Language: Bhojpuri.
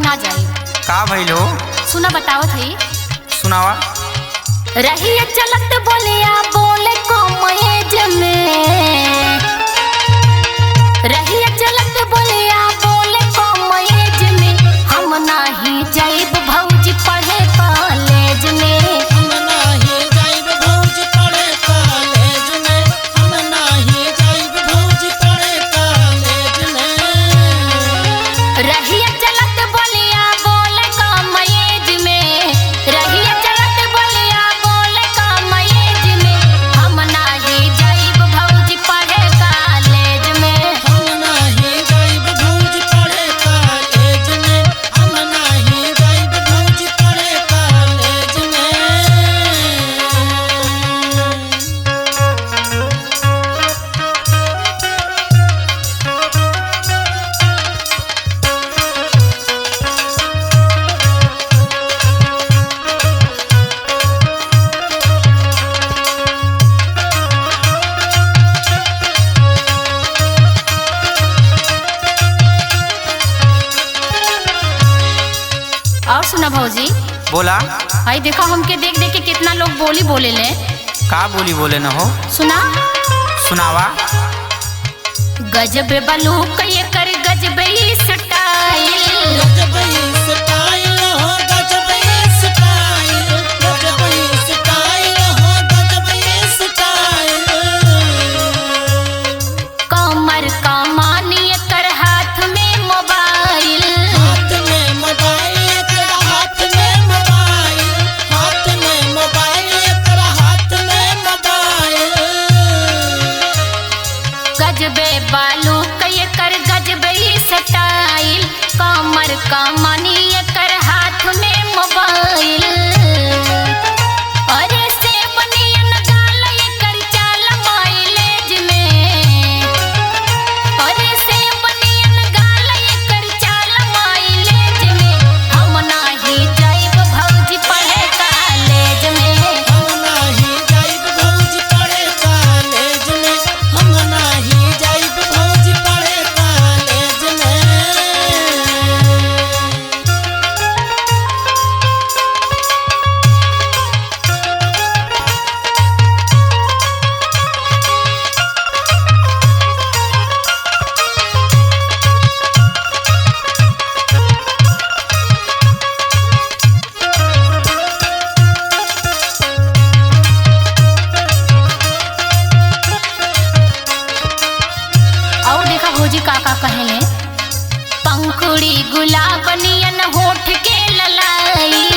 ना जाए। का भइल हो? सुना बतावत हई। सुनावा। रही चलत बोलिया बोले को महेज में, रही चलत बोलिया बोले को महेज में, हम नाही जाइब भौजी पढ़े कॉलेज में, हम नाही जाइब भौजी पढ़े कॉलेज में, हम नाही जाइब भौजी पढ़े कॉलेज में। रही चलत बोलिया बोले को महेज में, रही चलत बोलिया बोले को महेज में, हम नाही जाइब भौजी पढ़े कॉलेज में, हम नाही जाइब भौजी पढ़े कॉलेज में, हम नाही जाइब भौजी पढ़े कॉलेज में। और सुना भौजी, बोला। भाई देखो हमके देख देख के कितना लोग बोली बोले ले। का बोली बोले न हो? सुना। सुनावा। गजब बलू कये कर गजब स्टाइल, गजब स्टाइल हो गजब स्टाइल, गजब स्टाइल हो गजब स्टाइल। कमर कमानी कर हाथ में मोबाइल, हाथ में मोबाइल कर हाथ में मोबाइल, हाथ में मोबाइल कर हाथ में मोबाइल। गजबे बालू कये कर गजब स्टाइल, कमर कमानी कर हाथ में मोबाइल। अरे से बनियन गाल ये कर चाल माइलेज में, अरे से बनियन गाल ये कर चाल माइलेज में, हम नाही जाइब भौजी पढ़े कॉलेज में, हम नाही जाइब भौजी पढ़े कॉलेज में, हम नाही जाइब भौजी पढ़े कॉलेज में। और देखा भौजी का कहेले, पंखुड़ी गुलाब नियन होठ के ललाई,